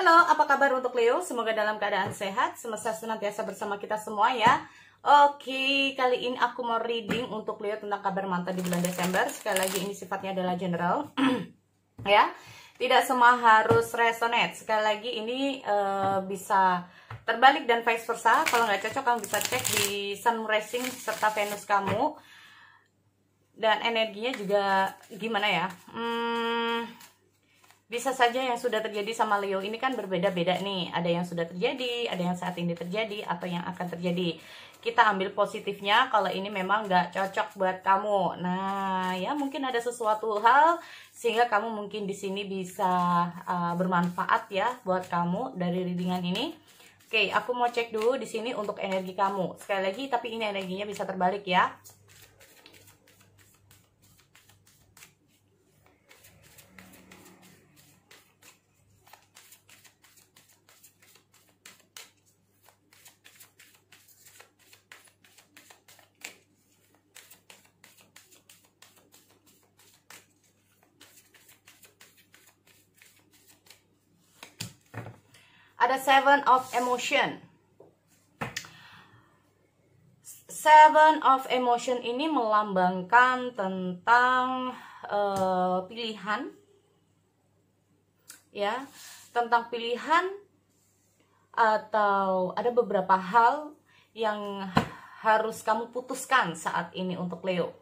Halo, apa kabar untuk Leo? Semoga dalam keadaan sehat, semesta senantiasa bersama kita semua ya. Oke, kali ini aku mau reading untuk Leo tentang kabar mantan di bulan Desember. Sekali lagi ini sifatnya adalah general. Ya, tidak semua harus resonate. Sekali lagi ini bisa terbalik dan vice versa. Kalau nggak cocok kamu bisa cek di Sun Rising serta Venus kamu. Dan energinya juga gimana ya? Bisa saja yang sudah terjadi sama Leo ini kan berbeda-beda nih. Ada yang sudah terjadi, ada yang saat ini terjadi, atau yang akan terjadi. Kita ambil positifnya kalau ini memang nggak cocok buat kamu. Nah, ya mungkin ada sesuatu hal sehingga kamu mungkin di sini bisa bermanfaat ya buat kamu dari readingan ini. Oke, aku mau cek dulu di sini untuk energi kamu. Sekali lagi, tapi ini energinya bisa terbalik ya. Ada Seven of Emotion. Seven of Emotion ini melambangkan tentang pilihan, ya, tentang pilihan atau ada beberapa hal yang harus kamu putuskan saat ini untuk Leo.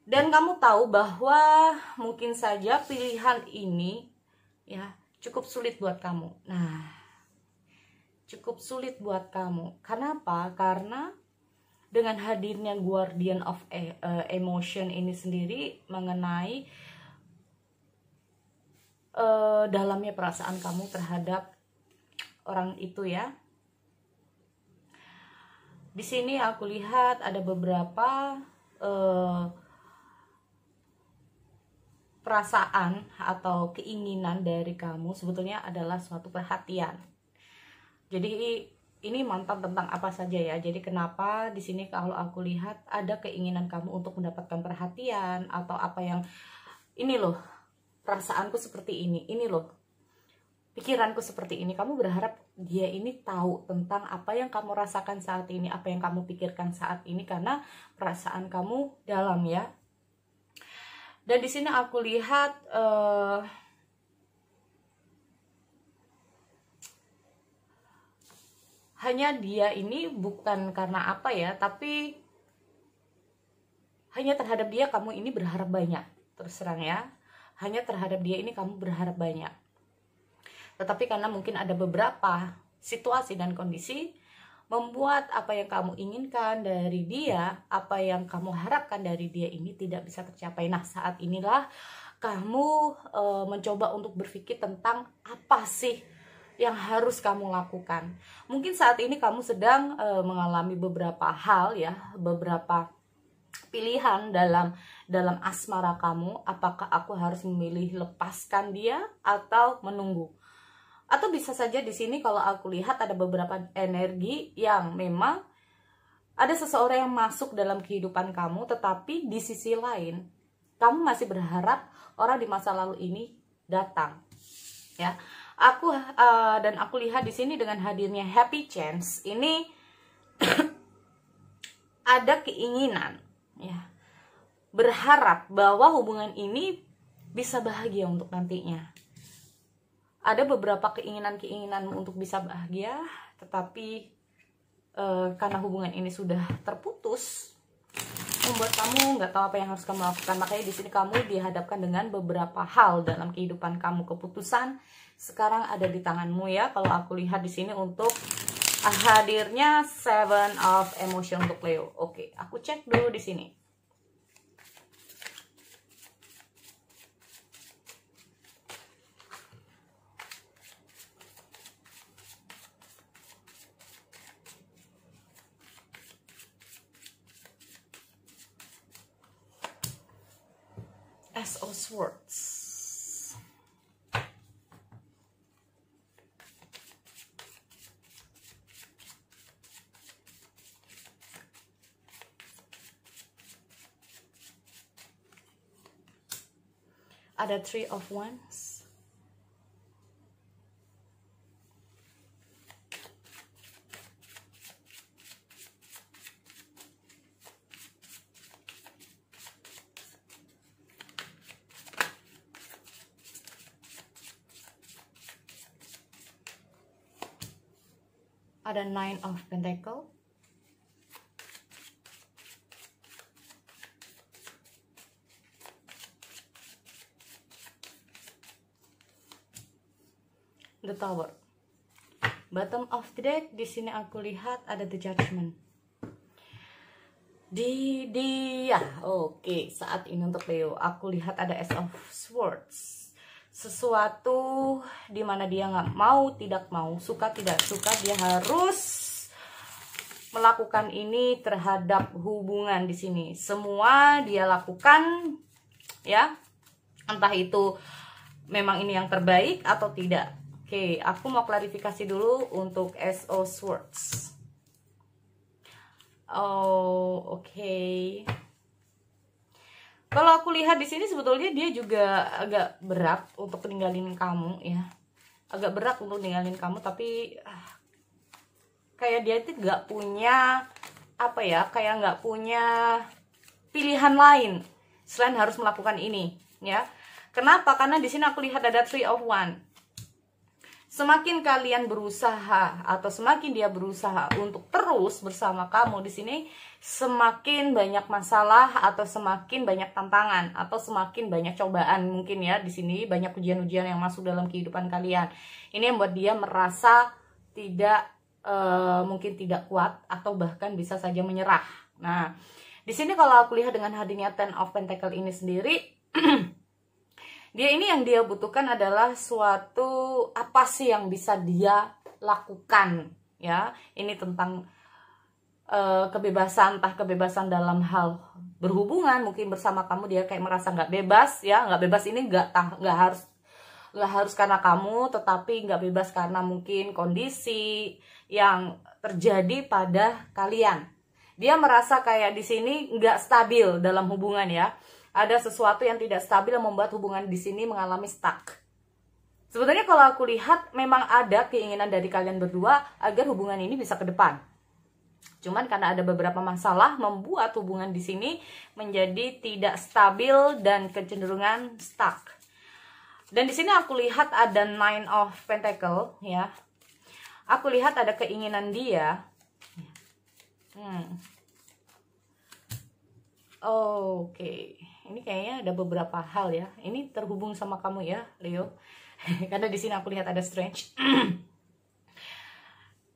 Dan kamu tahu bahwa mungkin saja pilihan ini ya cukup sulit buat kamu. Nah, cukup sulit buat kamu. Kenapa? Karena dengan hadirnya Guardian of Emotion ini sendiri mengenai dalamnya perasaan kamu terhadap orang itu ya. Di sini aku lihat ada beberapa perasaan atau keinginan dari kamu sebetulnya adalah suatu perhatian. Jadi ini mantan tentang apa saja ya. Jadi kenapa di sini kalau aku lihat ada keinginan kamu untuk mendapatkan perhatian atau apa yang ini loh, perasaanku seperti ini loh, pikiranku seperti ini. Kamu berharap dia ini tahu tentang apa yang kamu rasakan saat ini, apa yang kamu pikirkan saat ini karena perasaan kamu dalam ya. Dan di sini aku lihat hanya dia ini bukan karena apa ya, tapi hanya terhadap dia kamu ini berharap banyak. Terus terang ya, hanya terhadap dia ini kamu berharap banyak. Tetapi karena mungkin ada beberapa situasi dan kondisi membuat apa yang kamu inginkan dari dia, apa yang kamu harapkan dari dia ini tidak bisa tercapai. Nah, saat inilah kamu mencoba untuk berpikir tentang apa sih yang harus kamu lakukan. Mungkin saat ini kamu sedang mengalami beberapa hal ya, beberapa pilihan dalam asmara kamu. Apakah aku harus memilih lepaskan dia atau menunggu? Atau bisa saja di sini kalau aku lihat ada beberapa energi yang memang ada seseorang yang masuk dalam kehidupan kamu, tetapi di sisi lain kamu masih berharap orang di masa lalu ini datang. Ya, dan aku lihat di sini dengan hadirnya Happy Chance ini ada keinginan, ya, berharap bahwa hubungan ini bisa bahagia untuk nantinya. Ada beberapa keinginan untuk bisa bahagia, tetapi karena hubungan ini sudah terputus, membuat kamu nggak tahu apa yang harus kamu lakukan. Makanya di sini kamu dihadapkan dengan beberapa hal dalam kehidupan kamu. Keputusan sekarang ada di tanganmu ya. Kalau aku lihat di sini untuk hadirnya Seven of Emotion untuk Leo. Oke, aku cek dulu di sini. Ace of Swords. Ada Three of Wands. ada Nine of Pentacle, the Tower. Bottom of the deck, di sini aku lihat ada the Judgment. Oke, saat ini untuk Leo, aku lihat ada Ace of Swords. Sesuatu dimana dia nggak mau, tidak mau, suka tidak suka, dia harus melakukan ini terhadap hubungan di sini. Semua dia lakukan, ya, entah itu memang ini yang terbaik atau tidak. Oke, aku mau klarifikasi dulu untuk Ace of Swords. Oh, oke. Kalau aku lihat di sini sebetulnya dia juga agak berat untuk ninggalin kamu, ya. Agak berat untuk ninggalin kamu, tapi kayak dia itu nggak punya apa ya? Kayak nggak punya pilihan lain selain harus melakukan ini, ya. Kenapa? Karena di sini aku lihat ada Three of Wands. Semakin kalian berusaha atau semakin dia berusaha untuk terus bersama kamu di sini, semakin banyak masalah atau semakin banyak tantangan atau semakin banyak cobaan mungkin ya di sini, banyak ujian-ujian yang masuk dalam kehidupan kalian. Ini yang membuat dia merasa tidak mungkin tidak kuat atau bahkan bisa saja menyerah. Nah, di sini kalau aku lihat dengan hadirnya Ten of Pentacle ini sendiri, dia ini yang dia butuhkan adalah suatu apa sih yang bisa dia lakukan, ya. Ini tentang kebebasan, entah kebebasan dalam hal berhubungan, mungkin bersama kamu dia kayak merasa nggak bebas, ya. Nggak bebas ini nggak harus karena kamu, tetapi nggak bebas karena mungkin kondisi yang terjadi pada kalian. Dia merasa kayak di sini nggak stabil dalam hubungan, ya. Ada sesuatu yang tidak stabil yang membuat hubungan di sini mengalami stuck. Sebetulnya kalau aku lihat memang ada keinginan dari kalian berdua agar hubungan ini bisa ke depan. Cuman karena ada beberapa masalah membuat hubungan di sini menjadi tidak stabil dan kecenderungan stuck. Dan di sini aku lihat ada Nine of Pentacle, ya. Aku lihat ada keinginan dia. Oke. Ini kayaknya ada beberapa hal, ya. Ini terhubung sama kamu, ya, Leo. Karena di sini aku lihat ada Strange.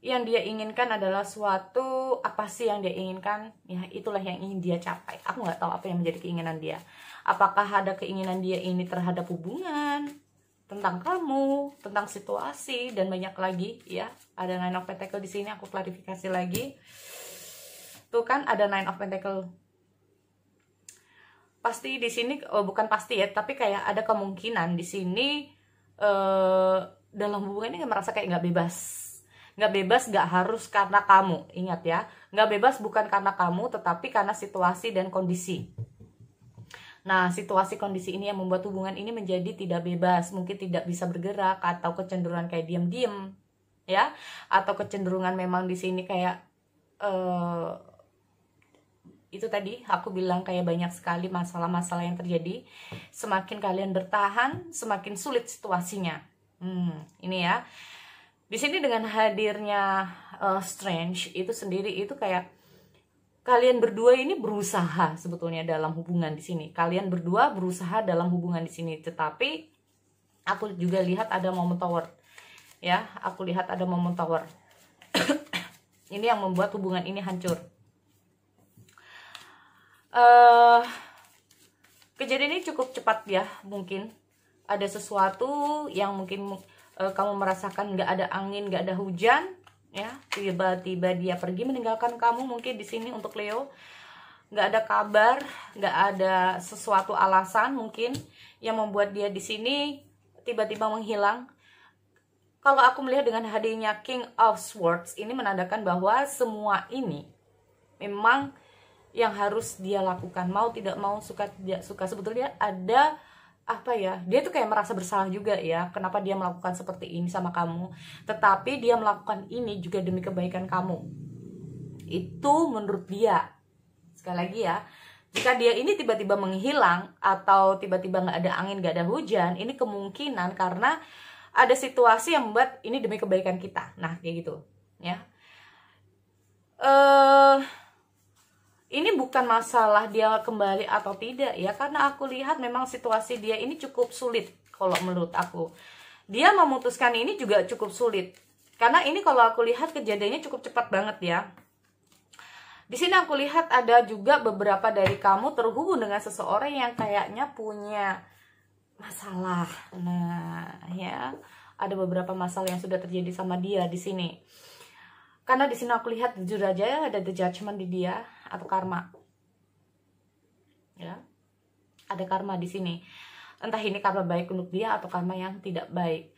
Yang dia inginkan adalah suatu, apa sih yang dia inginkan? Ya, itulah yang ingin dia capai. Aku nggak tahu apa yang menjadi keinginan dia. Apakah ada keinginan dia ini terhadap hubungan, tentang kamu, tentang situasi, dan banyak lagi, ya. Ada Nine of Pentacle di sini, aku klarifikasi lagi. Tuh kan ada Nine of Pentacle. Pasti di sini, bukan pasti ya, tapi kayak ada kemungkinan di sini dalam hubungan ini merasa kayak nggak bebas. Nggak bebas nggak harus karena kamu, ingat ya. Nggak bebas bukan karena kamu, tetapi karena situasi dan kondisi. Nah, situasi kondisi ini yang membuat hubungan ini menjadi tidak bebas, mungkin tidak bisa bergerak atau kecenderungan kayak diam-diam, ya, atau kecenderungan memang di sini kayak itu tadi aku bilang kayak banyak sekali masalah-masalah yang terjadi. Semakin kalian bertahan, semakin sulit situasinya. Ini ya. Di sini dengan hadirnya Strange itu sendiri itu kayak kalian berdua ini berusaha sebetulnya dalam hubungan di sini. Kalian berdua berusaha dalam hubungan di sini, tetapi aku juga lihat ada momen tower. Ya, aku lihat ada momen tower. Ini yang membuat hubungan ini hancur. Kejadian ini cukup cepat ya, mungkin ada sesuatu yang mungkin kamu merasakan nggak ada angin, nggak ada hujan, ya, tiba-tiba dia pergi meninggalkan kamu. Mungkin di sini untuk Leo nggak ada kabar, nggak ada sesuatu alasan mungkin yang membuat dia di sini tiba-tiba menghilang. Kalau aku melihat dengan hadirnya King of Swords ini menandakan bahwa semua ini memang yang harus dia lakukan, mau tidak mau, suka tidak suka. Sebetulnya ada apa ya, dia tuh kayak merasa bersalah juga ya, kenapa dia melakukan seperti ini sama kamu, tetapi dia melakukan ini juga demi kebaikan kamu. Itu menurut dia. Sekali lagi ya, jika dia ini tiba-tiba menghilang atau tiba-tiba nggak ada angin, nggak ada hujan, ini kemungkinan karena ada situasi yang membuat ini demi kebaikan kita. Nah, kayak gitu ya. ini bukan masalah dia kembali atau tidak ya, karena aku lihat memang situasi dia ini cukup sulit. Kalau menurut aku, dia memutuskan ini juga cukup sulit, karena ini kalau aku lihat kejadiannya cukup cepat banget ya. Di sini aku lihat ada juga beberapa dari kamu terhubung dengan seseorang yang kayaknya punya masalah. Nah, ya, ada beberapa masalah yang sudah terjadi sama dia di sini. Karena di sini aku lihat jujur aja ada the judgment di dia atau karma. Ya. Ada karma di sini. Entah ini karma baik untuk dia atau karma yang tidak baik.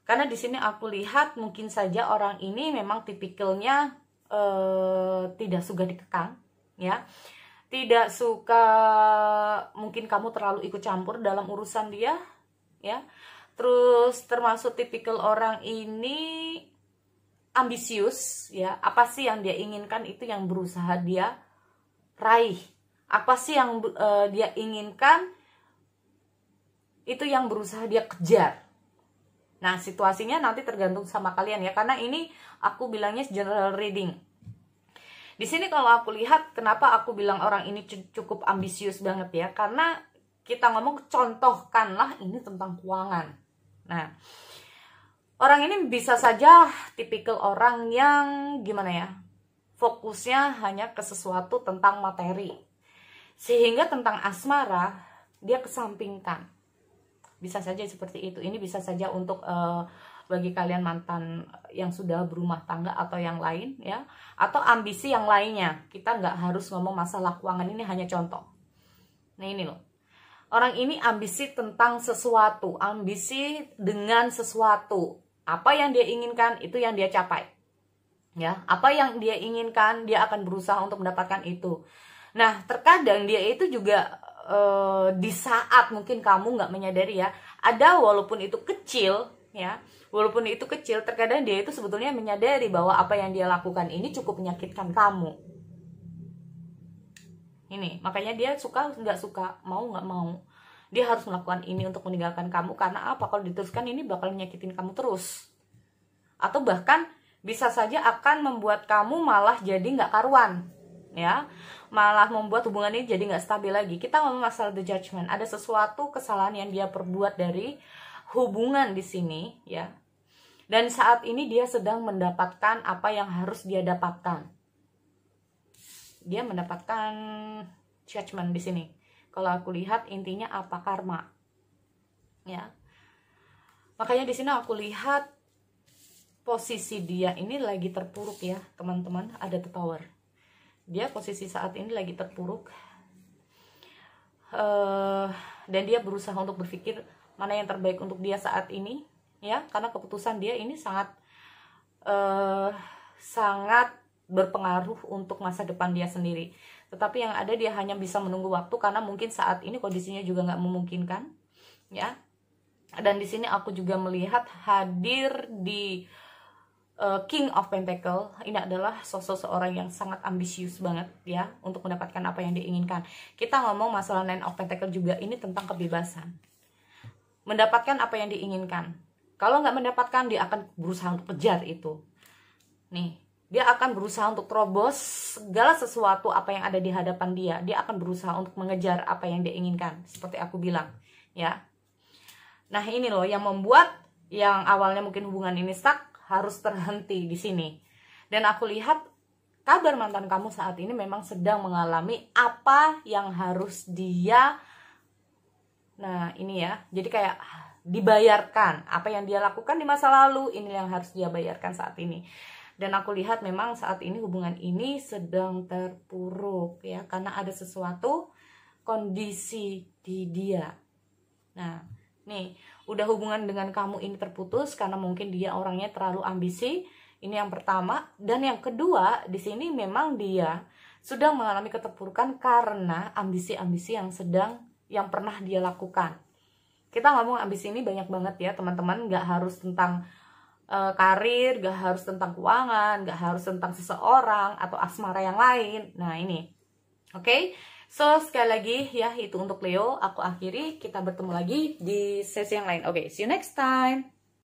Karena di sini aku lihat mungkin saja orang ini memang tipikalnya tidak suka dikekang, ya, tidak suka mungkin kamu terlalu ikut campur dalam urusan dia, ya. Terus termasuk tipikal orang ini ambisius, ya. Apa sih yang dia inginkan itu yang berusaha dia raih. Apa sih yang dia inginkan itu yang berusaha dia kejar. Nah, situasinya nanti tergantung sama kalian ya, karena ini aku bilangnya general reading. Di sini kalau aku lihat, kenapa aku bilang orang ini cukup ambisius banget ya, karena kita ngomong contohkanlah ini tentang keuangan. Nah, orang ini bisa saja tipikal orang yang gimana ya, fokusnya hanya ke sesuatu tentang materi, sehingga tentang asmara dia kesampingkan. Bisa saja seperti itu. Ini bisa saja untuk bagi kalian mantan yang sudah berumah tangga atau yang lain ya, atau ambisi yang lainnya. Kita nggak harus ngomong masalah keuangan, ini hanya contoh. Nah ini loh, orang ini ambisi tentang sesuatu, ambisi dengan sesuatu. Apa yang dia inginkan itu yang dia capai, ya. Apa yang dia inginkan dia akan berusaha untuk mendapatkan itu. Nah terkadang dia itu juga di saat mungkin kamu nggak menyadari ya, ada walaupun itu kecil ya, walaupun itu kecil, terkadang dia itu sebetulnya menyadari bahwa apa yang dia lakukan ini cukup menyakitkan kamu. Ini makanya dia suka nggak suka, mau nggak mau, dia harus melakukan ini untuk meninggalkan kamu. Karena apa? Kalau diteruskan ini bakal nyakitin kamu terus, atau bahkan bisa saja akan membuat kamu malah jadi nggak karuan ya, malah membuat hubungan ini jadi nggak stabil lagi. Kita ngomong masalah the judgment, ada sesuatu kesalahan yang dia perbuat dari hubungan di sini ya, dan saat ini dia sedang mendapatkan apa yang harus dia dapatkan. Dia mendapatkan judgment di sini. Kalau aku lihat intinya apa? Karma ya. Makanya di sini aku lihat posisi dia ini lagi terpuruk ya teman-teman. Ada the Tower. Dia posisi saat ini lagi terpuruk, dan dia berusaha untuk berpikir mana yang terbaik untuk dia saat ini ya, karena keputusan dia ini sangat sangat berpengaruh untuk masa depan dia sendiri. Tetapi yang ada dia hanya bisa menunggu waktu, karena mungkin saat ini kondisinya juga nggak memungkinkan ya. Dan di sini aku juga melihat hadir di King of Pentacle. Ini adalah sosok seorang yang sangat ambisius banget ya, untuk mendapatkan apa yang diinginkan. Kita ngomong masalah Nine of Pentacle juga, ini tentang kebebasan, mendapatkan apa yang diinginkan. Kalau nggak mendapatkan, dia akan berusaha untuk kejar itu. Nih, dia akan berusaha untuk terobos segala sesuatu apa yang ada di hadapan dia. Dia akan berusaha untuk mengejar apa yang dia inginkan, seperti aku bilang ya. Nah ini loh yang membuat yang awalnya mungkin hubungan ini stuck harus terhenti di sini. Dan aku lihat kabar mantan kamu saat ini memang sedang mengalami apa yang harus dia, nah ini ya, jadi kayak dibayarkan apa yang dia lakukan di masa lalu, ini yang harus dia bayarkan saat ini. Dan aku lihat memang saat ini hubungan ini sedang terpuruk ya, karena ada sesuatu kondisi di dia. Nah nih, udah hubungan dengan kamu ini terputus karena mungkin dia orangnya terlalu ambisi. Ini yang pertama. Dan yang kedua, di sini memang dia sudah mengalami keterpurukan karena ambisi-ambisi yang pernah dia lakukan. Kita ngomong ambisi ini banyak banget ya teman-teman, nggak harus tentang karir, nggak harus tentang keuangan, nggak harus tentang seseorang atau asmara yang lain. Nah ini, oke? So, sekali lagi ya, itu untuk Leo. Aku akhiri, kita bertemu lagi di sesi yang lain. Oke, see you next time.